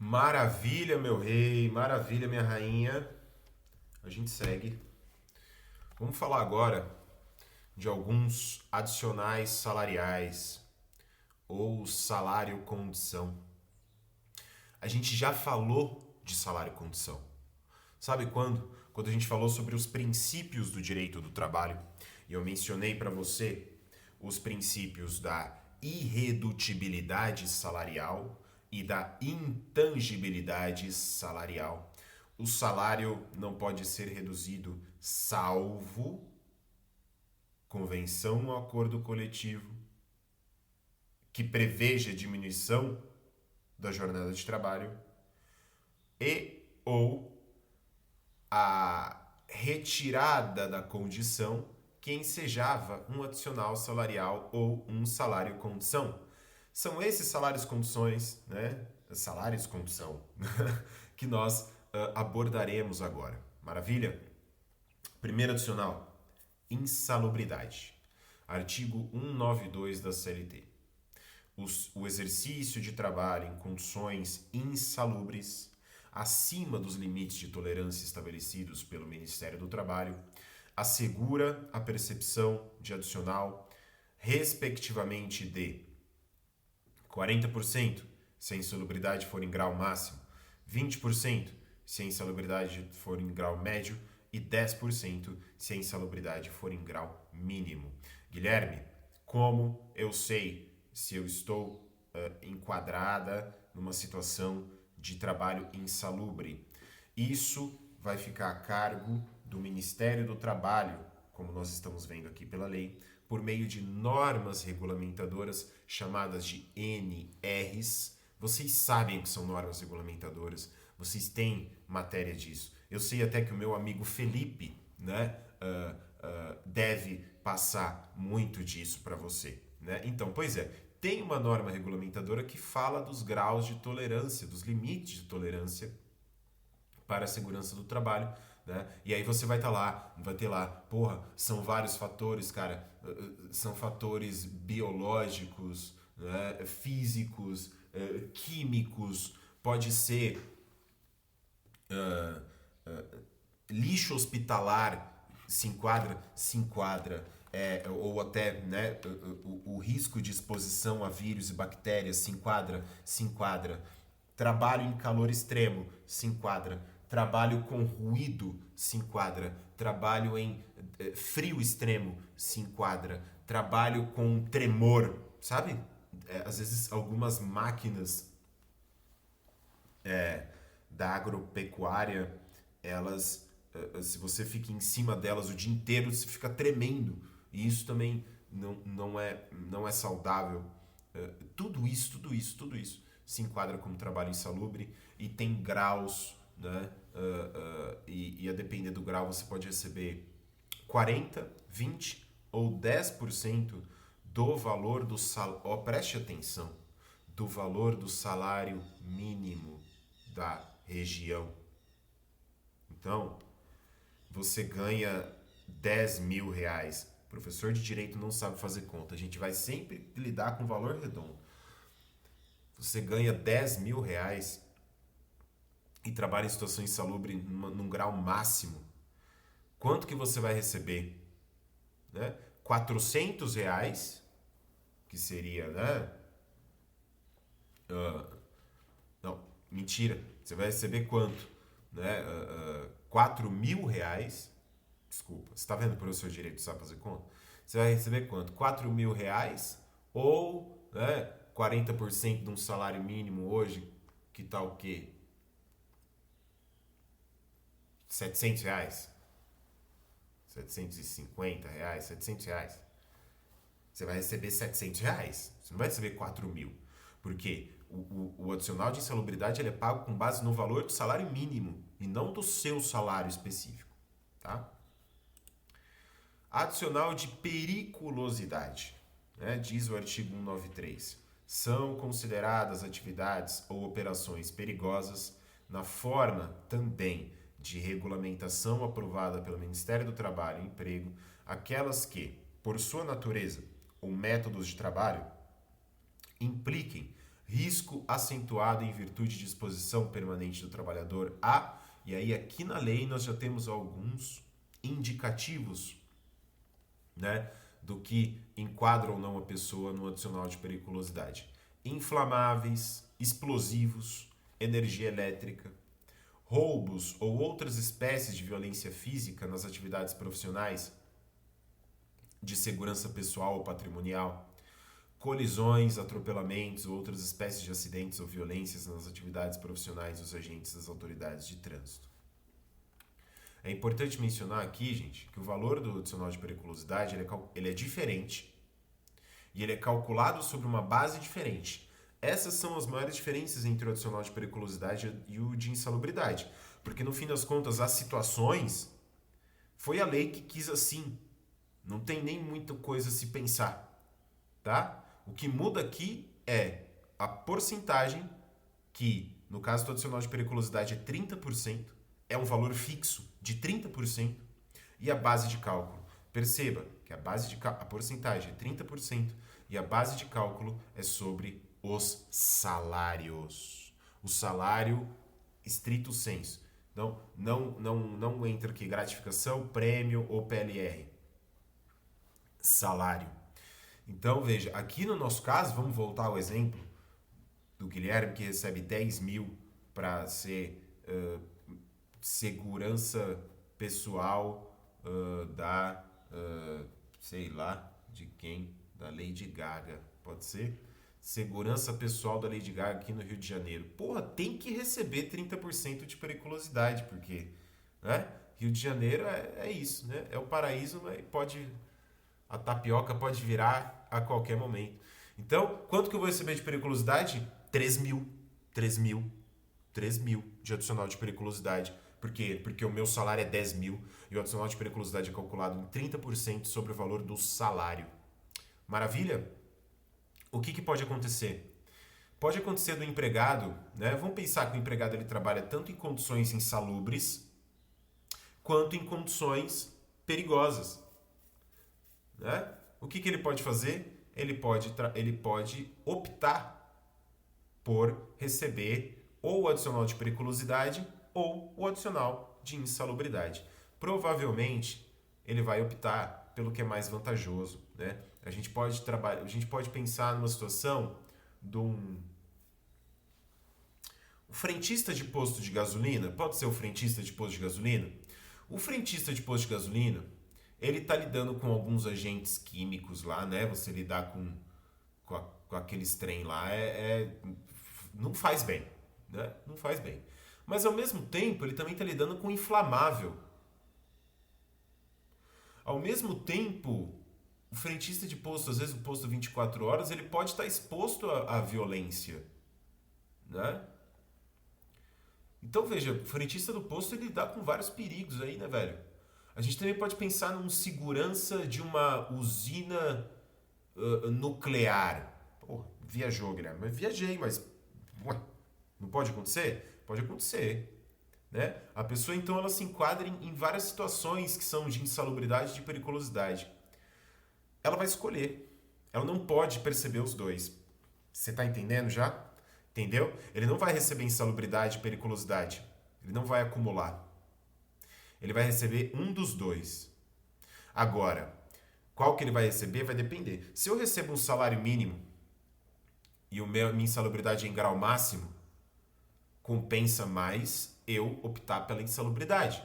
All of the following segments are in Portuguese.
Maravilha, meu rei, maravilha, minha rainha. A gente segue. Vamos falar agora de alguns adicionais salariais ou salário condição. A gente já falou de salário condição. Sabe quando? Quando a gente falou sobre os princípios do direito do trabalho e eu mencionei para você os princípios da irredutibilidade salarial e da intangibilidade salarial. O salário não pode ser reduzido salvo convenção ou acordo coletivo que preveja diminuição da jornada de trabalho e ou a retirada da condição que ensejava um adicional salarial ou um salário condição. São esses salários condições, né? Salários condição que nós abordaremos agora. Maravilha? Primeiro adicional, insalubridade. Artigo 192 da CLT. O exercício de trabalho em condições insalubres, acima dos limites de tolerância estabelecidos pelo Ministério do Trabalho, assegura a percepção de adicional, respectivamente, de 40% se a insalubridade for em grau máximo, 20% se a insalubridade for em grau médio e 10% se a insalubridade for em grau mínimo. Guilherme, como eu sei se eu estou enquadrada numa situação de trabalho insalubre? Isso vai ficar a cargo do Ministério do Trabalho, como nós estamos vendo aqui pela lei, por meio de normas regulamentadoras chamadas de NRs. Vocês sabem o que são normas regulamentadoras, vocês têm matéria disso. Eu sei até que o meu amigo Felipe, né, deve passar muito disso para você. Né? Então, pois é, tem uma norma regulamentadora que fala dos graus de tolerância, dos limites de tolerância para a segurança do trabalho, né? E aí você vai estar lá, vai ter lá, porra, são vários fatores, cara, são fatores biológicos, né? Físicos, químicos, pode ser lixo hospitalar, se enquadra, ou até, né, o risco de exposição a vírus e bactérias se enquadra. Trabalho em calor extremo se enquadra. Trabalho com ruído se enquadra. Trabalho em frio extremo se enquadra. Trabalho com tremor, sabe? Às vezes algumas máquinas da agropecuária, elas, se você fica em cima delas o dia inteiro, você fica tremendo. E isso também não é saudável. Tudo isso se enquadra como trabalho insalubre e tem graus, né? E a depender do grau você pode receber 40, 20 ou 10% do valor do salário. Oh, preste atenção, do valor do salário mínimo da região. Então, você ganha 10 mil reais. O professor de direito não sabe fazer conta. A gente vai sempre lidar com valor redondo. Você ganha 10 mil reais e trabalha em situação insalubre num grau máximo. Quanto que você vai receber? Né? 400 reais, que seria, né? Não, mentira. Você vai receber quanto? Né? 4 mil reais. Desculpa, você está vendo o professor de direito sabe fazer conta? Você vai receber quanto? 4 mil reais ou, né, 40% de um salário mínimo hoje, que tá o quê? 700 reais? 750 reais? 700 reais? Você vai receber 700 reais. Você não vai receber 4 mil. Porque o adicional de insalubridade ele é pago com base no valor do salário mínimo e não do seu salário específico. Tá? Adicional de periculosidade, né? Diz o artigo 193. São consideradas atividades ou operações perigosas na forma também de regulamentação aprovada pelo Ministério do Trabalho e Emprego, aquelas que, por sua natureza ou métodos de trabalho, impliquem Risco acentuado em virtude de exposição permanente do trabalhador a... E aí aqui na lei nós já temos alguns indicativos, né, do que enquadra ou não a pessoa no adicional de periculosidade. Inflamáveis, explosivos, energia elétrica, roubos ou outras espécies de violência física nas atividades profissionais de segurança pessoal ou patrimonial, colisões, atropelamentos ou outras espécies de acidentes ou violências nas atividades profissionais dos agentes das autoridades de trânsito. É importante mencionar aqui, gente, que o valor do adicional de periculosidade ele é diferente e ele é calculado sobre uma base diferente. Essas são as maiores diferenças entre o adicional de periculosidade e o de insalubridade. Porque, no fim das contas, as situações foi a lei que quis assim. Não tem nem muita coisa a se pensar, tá? O que muda aqui é a porcentagem que, no caso do adicional de periculosidade, é 30%, é um valor fixo de 30%, e a base de cálculo. Perceba que a porcentagem é 30% e a base de cálculo é sobre os salários. O salário estrito sensu. Então, não entra aqui gratificação, prêmio ou PLR. Salário. Então, veja, aqui no nosso caso, vamos voltar ao exemplo do Guilherme, que recebe 10 mil para ser segurança pessoal sei lá, de quem? Da Lady Gaga, pode ser? Segurança pessoal da Lady Gaga aqui no Rio de Janeiro. Porra, tem que receber 30% de periculosidade, porque, né? Rio de Janeiro é isso, né? É o paraíso, mas a tapioca pode virar a qualquer momento. Então, quanto que eu vou receber de periculosidade? 3 mil. 3 mil. 3 mil de adicional de periculosidade. Por quê? Porque o meu salário é 10 mil e o adicional de periculosidade é calculado em 30% sobre o valor do salário. Maravilha? O que pode acontecer? Pode acontecer do empregado, né? Vamos pensar que o empregado ele trabalha tanto em condições insalubres quanto em condições perigosas. Né? O que ele pode fazer? Ele pode optar por receber ou o adicional de periculosidade ou o adicional de insalubridade. Provavelmente, ele vai optar pelo que é mais vantajoso. Né? A gente pode pensar numa situação de um frentista de posto de gasolina. Pode ser o frentista de posto de gasolina? O frentista de posto de gasolina, ele está lidando com alguns agentes químicos lá, né? Você lidar com aqueles trem lá não faz bem, né? Não faz bem. Mas ao mesmo tempo, ele também está lidando com inflamável. Ao mesmo tempo, o frentista de posto, às vezes o posto 24 horas, ele pode estar exposto à violência, né? Então veja, o frentista do posto ele dá com vários perigos aí, né, velho? A gente também pode pensar num segurança de uma usina nuclear. Pô, viajou, Guilherme. Mas viajei, mas ué, não pode acontecer? Pode acontecer. Né? A pessoa, então, ela se enquadra em várias situações que são de insalubridade e de periculosidade. Ela vai escolher. Ela não pode perceber os dois. Você está entendendo já? Entendeu? Ele não vai receber insalubridade e periculosidade. Ele não vai acumular. Ele vai receber um dos dois. Agora, qual que ele vai receber vai depender. Se eu recebo um salário mínimo e minha insalubridade é em grau máximo, compensa mais eu optar pela insalubridade,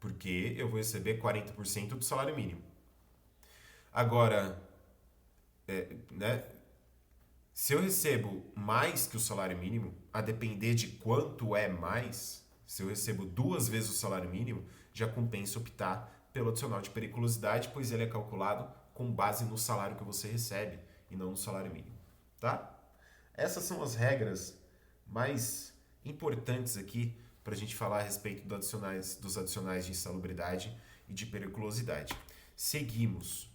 porque eu vou receber 40% do salário mínimo. Agora, né, se eu recebo mais que o salário mínimo, a depender de quanto é mais, se eu recebo 2 vezes o salário mínimo, já compensa optar pelo adicional de periculosidade, pois ele é calculado com base no salário que você recebe e não no salário mínimo, tá? Essas são as regras mais importantes aqui para a gente falar a respeito dos adicionais de insalubridade e de periculosidade. Seguimos.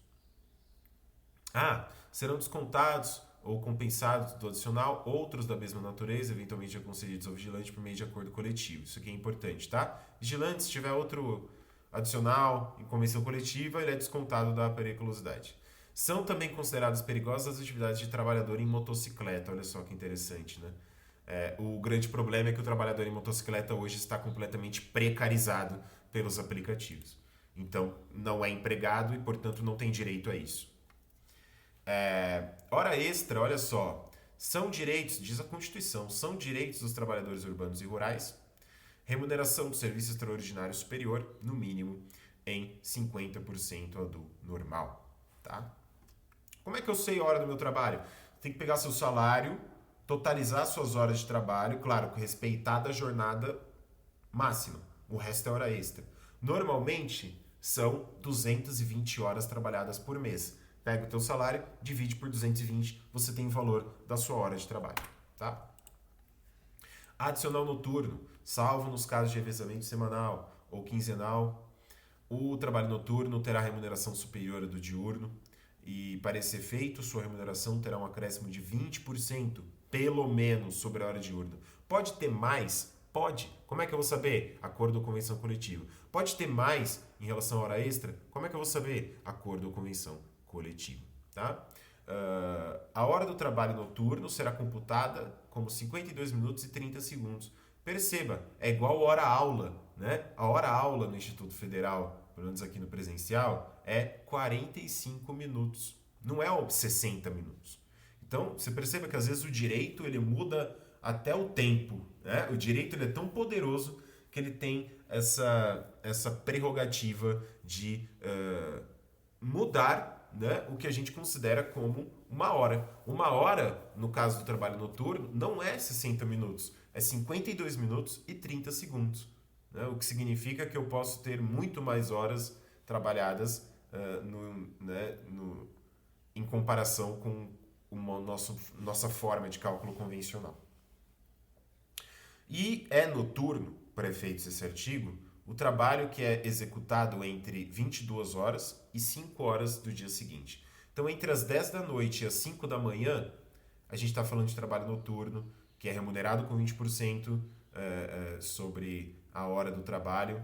Serão descontados ou compensados do adicional outros da mesma natureza, eventualmente concedidos ao vigilante por meio de acordo coletivo. Isso aqui é importante, tá? Vigilante, se tiver outro adicional em convenção coletiva, ele é descontado da periculosidade. São também consideradas perigosas as atividades de trabalhador em motocicleta. Olha só que interessante, né? O grande problema é que o trabalhador em motocicleta hoje está completamente precarizado pelos aplicativos. Então, não é empregado e, portanto, não tem direito a isso. Hora extra, olha só, são direitos, diz a Constituição, são direitos dos trabalhadores urbanos e rurais, remuneração do serviço extraordinário superior, no mínimo, em 50% ao do normal. Tá? Como é que eu sei a hora do meu trabalho? Tem que pegar seu salário, totalizar suas horas de trabalho, claro, respeitada a jornada máxima. O resto é hora extra. Normalmente, são 220 horas trabalhadas por mês. Pega o teu salário, divide por 220, você tem o valor da sua hora de trabalho. Tá? Adicional noturno, salvo nos casos de revezamento semanal ou quinzenal. O trabalho noturno terá remuneração superior à do diurno e, para esse efeito, sua remuneração terá um acréscimo de 20%, pelo menos, sobre a hora diurna. Pode ter mais? Pode. Como é que eu vou saber? Acordo ou convenção coletiva. Pode ter mais em relação à hora extra? Como é que eu vou saber? Acordo ou convenção coletiva. Tá? A hora do trabalho noturno será computada como 52 minutos e 30 segundos. Perceba, é igual hora-aula, né? A hora-aula no Instituto Federal, pelo menos aqui no presencial, é 45 minutos. Não é 60 minutos. Então, você perceba que às vezes o direito ele muda até o tempo. Né? O direito ele é tão poderoso que ele tem essa prerrogativa de mudar, né, o que a gente considera como uma hora. Uma hora, no caso do trabalho noturno, não é 60 minutos. É 52 minutos e 30 segundos. Né? O que significa que eu posso ter muito mais horas trabalhadas em comparação com nossa forma de cálculo convencional. E é noturno, para efeitos desse artigo, o trabalho que é executado entre 22 horas e 5 horas do dia seguinte. Então, entre as 10 da noite e as 5 da manhã, a gente está falando de trabalho noturno, que é remunerado com 20% sobre a hora do trabalho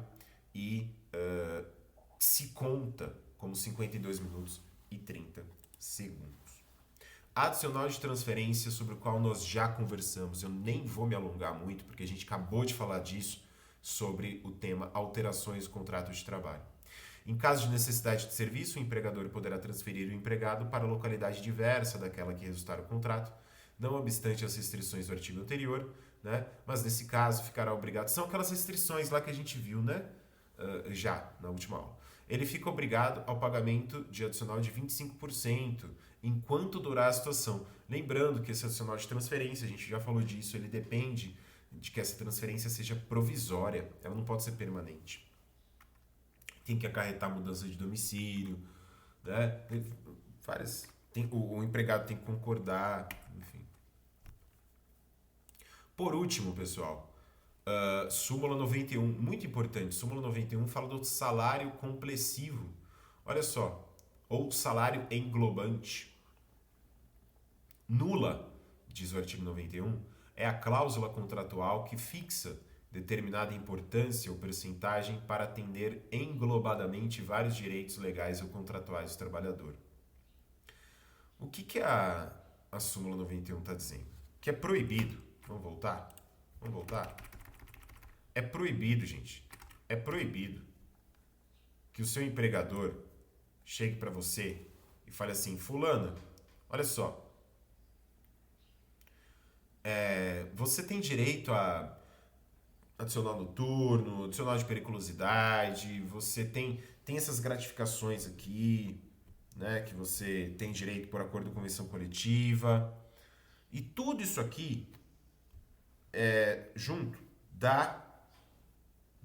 e se conta como 52 minutos e 30 segundos. Adicional de transferência, sobre o qual nós já conversamos, eu nem vou me alongar muito, porque a gente acabou de falar disso, sobre o tema alterações do contrato de trabalho. Em caso de necessidade de serviço, o empregador poderá transferir o empregado para localidade diversa daquela que resultar o contrato, não obstante as restrições do artigo anterior, né? Mas nesse caso ficará obrigado. São aquelas restrições lá que a gente viu, né? Já na última aula. Ele fica obrigado ao pagamento de adicional de 25% enquanto durar a situação. Lembrando que esse adicional de transferência, a gente já falou disso, ele depende de que essa transferência seja provisória, ela não pode ser permanente. Tem que acarretar mudança de domicílio, né? O empregado tem que concordar, enfim. Por último, pessoal, súmula 91, muito importante, súmula 91 fala do salário complessivo. Olha só, ou salário englobante. Nula, diz o artigo 91, é a cláusula contratual que fixa determinada importância ou percentagem para atender englobadamente vários direitos legais ou contratuais do trabalhador. O que a súmula 91 está dizendo? Que é proibido. Vamos voltar? É proibido, gente. É proibido que o seu empregador chegue para você e fale assim: fulana, olha só, você tem direito a adicional noturno, adicional de periculosidade, você tem essas gratificações aqui, né, que você tem direito por acordo com convenção coletiva, e tudo isso aqui junto dá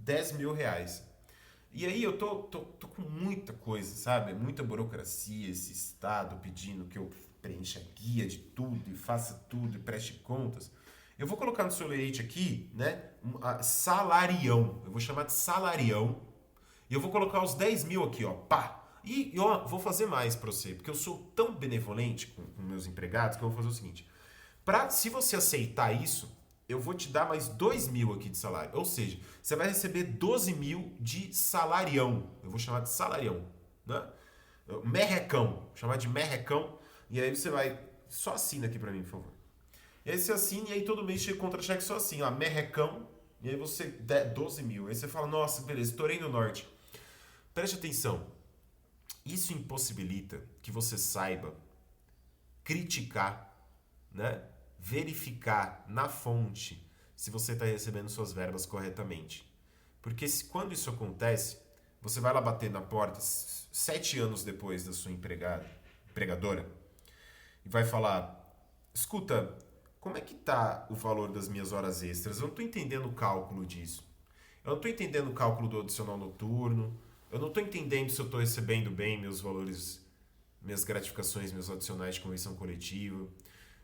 R$10.000. E aí eu tô com muita coisa, sabe? Muita burocracia, esse estado pedindo que eu preencha guia de tudo e faça tudo e preste contas. Eu vou colocar no seu leite aqui, né? Salarião. Eu vou chamar de salarião. E eu vou colocar os 10.000 aqui, ó. Pá! E ó, vou fazer mais pra você, porque eu sou tão benevolente com meus empregados que eu vou fazer o seguinte. Se você aceitar isso, eu vou te dar mais 2.000 aqui de salário. Ou seja, você vai receber 12.000 de salarião. Eu vou chamar de salarião, né? merrecão, chamar de merrecão, e aí você vai, só assina aqui pra mim, por favor. E aí você assina e aí todo mês chega contra-cheque só assim, ó, merrecão, e aí você, 12 mil. Aí você fala, nossa, beleza, estourei no norte. Preste atenção, isso impossibilita que você saiba criticar, né? Verificar na fonte se você está recebendo suas verbas corretamente. Porque quando isso acontece, você vai lá bater na porta 7 anos depois da sua empregadora, e vai falar: escuta, como é que tá o valor das minhas horas extras? Eu não estou entendendo o cálculo disso. Eu não estou entendendo o cálculo do adicional noturno. Eu não estou entendendo se eu estou recebendo bem meus valores, minhas gratificações, meus adicionais de convenção coletiva.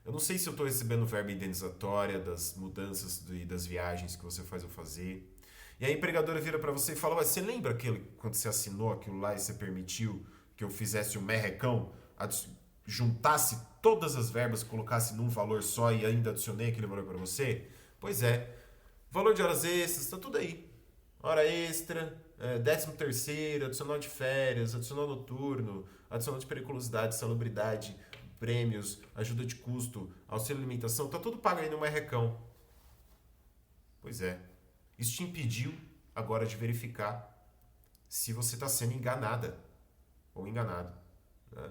Eu não sei se eu estou recebendo verba indenizatória das mudanças e das viagens que você faz eu fazer. E a empregadora vira para você e fala: você lembra quando você assinou aquilo lá e você permitiu que eu fizesse o merrecão, juntasse todas as verbas, colocasse num valor só e ainda adicionei aquele valor para você? Pois é. Valor de horas extras, está tudo aí. Hora extra, 13º, adicional de férias, adicional noturno, adicional de periculosidade, salubridade, prêmios, ajuda de custo, auxílio alimentação, tá tudo pago aí no merrecão. Pois é. Isso te impediu agora de verificar se você está sendo enganada ou enganado. Né?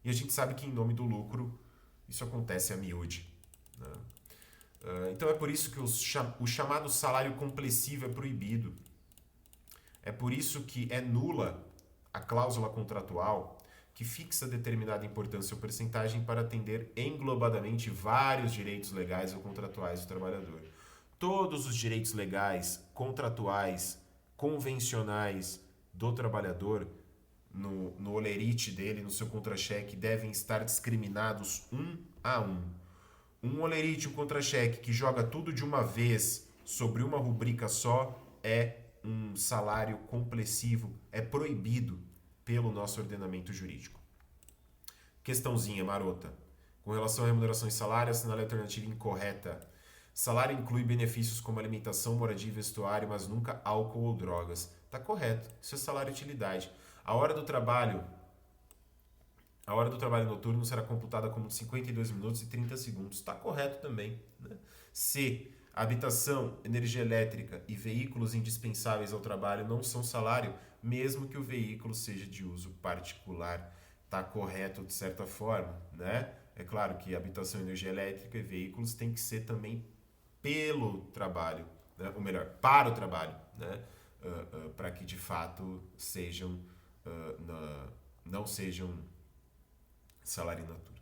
E a gente sabe que em nome do lucro isso acontece a miúde. Né? Então é por isso que o chamado salário complessivo é proibido. É por isso que é nula a cláusula contratual que fixa determinada importância ou percentagem para atender englobadamente vários direitos legais ou contratuais do trabalhador. Todos os direitos legais, contratuais, convencionais do trabalhador, no olerite dele, no seu contra-cheque, devem estar discriminados um a um. Um olerite, um contra-cheque que joga tudo de uma vez sobre uma rubrica só é um salário complessivo, é proibido pelo nosso ordenamento jurídico. Questãozinha marota. Com relação à remuneração e salário, assinale a alternativa incorreta. Salário inclui benefícios como alimentação, moradia e vestuário, mas nunca álcool ou drogas. Tá correto. Isso é salário e utilidade. A hora do trabalho noturno será computada como de 52 minutos e 30 segundos. Está correto também. Né? Se habitação, energia elétrica e veículos indispensáveis ao trabalho não são salário, mesmo que o veículo seja de uso particular. Está correto de certa forma. Né? É claro que habitação, energia elétrica e veículos tem que ser também pelo trabalho, né? Ou melhor, para o trabalho, né? Para que de fato sejam não sejam salário in natura.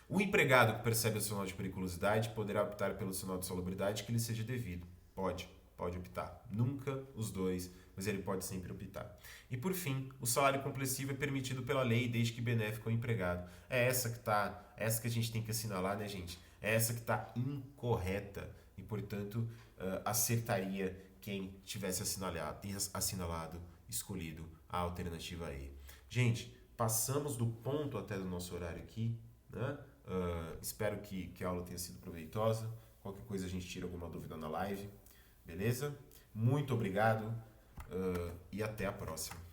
O empregado que percebe o adicional de periculosidade poderá optar pelo adicional de salubridade que lhe seja devido. Pode optar. Nunca os dois, mas ele pode sempre optar. E por fim, o salário complessivo é permitido pela lei desde que benéfico ao empregado. É essa que a gente tem que assinalar, né, gente? É essa que está incorreta e, portanto, acertaria quem tivesse assinalado, escolhido a alternativa E. Gente, passamos do ponto até do nosso horário aqui, né? Espero que a aula tenha sido proveitosa. Qualquer coisa a gente tira alguma dúvida na live, beleza? Muito obrigado e até a próxima.